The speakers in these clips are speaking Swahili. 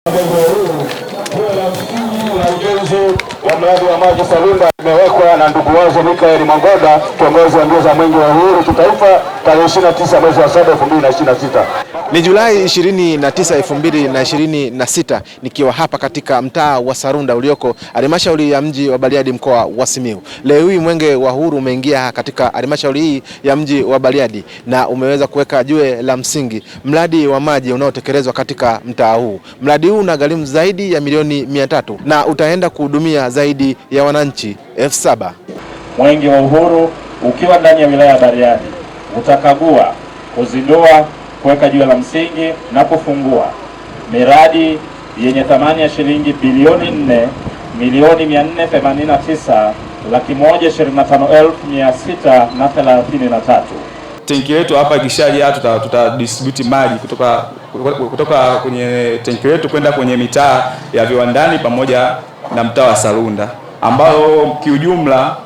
Ujenzi wa mradi wa maji Sarunda imewekwa na ndugu wazo Mikael Mwangoda, kiongozi wa mbio za mwenge wa uhuru kitaifa, tarehe 29 mwezi wa 7 2026. Ni Julai 29, 2026 nikiwa hapa katika mtaa wa Sarunda ulioko halmashauri ya mji wa Bariadi mkoa wa Simiyu. Leo hii mwenge wa uhuru umeingia katika halmashauri hii ya mji wa Bariadi na umeweza kuweka jiwe la msingi mradi wa maji unaotekelezwa katika mtaa huu. Mradi huu unagharimu zaidi ya milioni 300 na utaenda kuhudumia zaidi ya wananchi 7,000. Mwenge wa uhuru ukiwa ndani ya wilaya ya Bariadi utakagua, kuzindua, kuweka jiwe la msingi na kufungua miradi yenye thamani ya shilingi bilioni 4,489,125,633. Tenki letu hapa ikishaja tutadistribute maji kutoka kwenye tenki letu kwenda kwenye mitaa ya viwandani pamoja na mtaa wa Sarunda, ambao kiujumla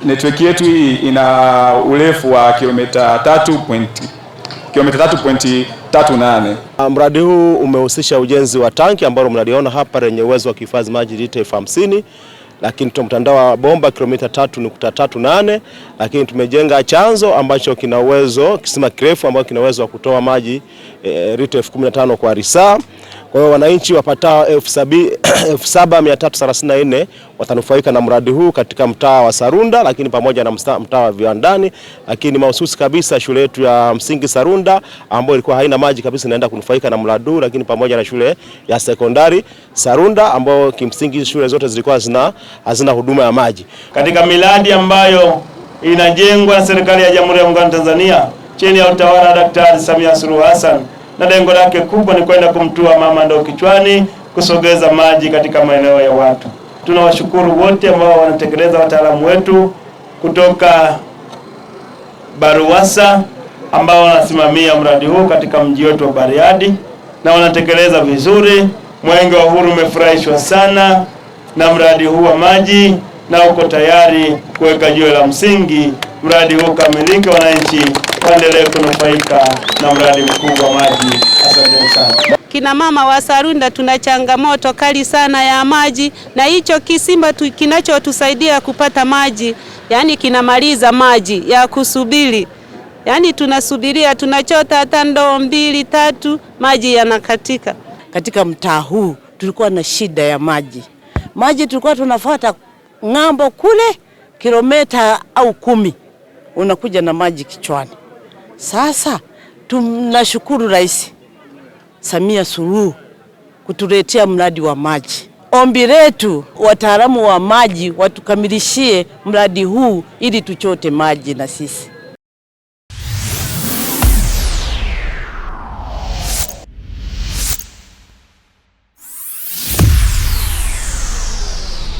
network yetu hii ina urefu wa kilomita 3.38. Mradi huu umehusisha ujenzi wa tanki ambalo mnaliona hapa lenye uwezo wa kuhifadhi maji lita 50,000, lakini tuna mtandao wa bomba kilomita 3.38, lakini tumejenga chanzo ambacho kina uwezo, kisima kirefu ambacho kina uwezo wa kutoa maji lita 15,000 kwa risaa. Kwa hiyo wananchi wapatao 7,334 watanufaika na mradi huu katika mtaa wa Sarunda, lakini pamoja na mtaa wa viwandani, lakini mahususi kabisa shule yetu ya msingi Sarunda ambayo ilikuwa haina maji kabisa inaenda kunufaika na mradi huu, lakini pamoja na shule ya sekondari Sarunda ambayo kimsingi shule zote zilikuwa hazina huduma ya maji. Katika miradi ambayo inajengwa na serikali ya Jamhuri ya Muungano wa Tanzania chini ya utawala wa Daktari Samia Suluhu Hassan, na lengo lake kubwa ni kwenda kumtua mama ndoo kichwani, kusogeza maji katika maeneo ya watu. Tunawashukuru wote ambao wanatekeleza, wataalamu wetu kutoka Baruwasa ambao wanasimamia mradi huu katika mji wetu wa Bariadi na wanatekeleza vizuri. Mwenge wa Uhuru umefurahishwa sana na mradi huu wa maji na uko tayari kuweka jiwe la msingi mradi huu kamilike, wananchi waendelee kunufaika na mradi mkubwa wa maji. Asante sana. Kina mama wa Sarunda tuna changamoto kali sana ya maji, na hicho kisima kinachotusaidia kupata maji, yani kinamaliza maji ya kusubiri. Yani tunasubiria, tunachota hata ndoo 2, 3, maji yanakatika. Katika mtaa huu tulikuwa na shida ya maji. Maji tulikuwa tunafuata ng'ambo kule kilomita au 10 unakuja na maji kichwani. Sasa tunashukuru Rais Samia Suluhu kutuletea mradi wa maji. Ombi letu wataalamu wa maji watukamilishie mradi huu ili tuchote maji na sisi.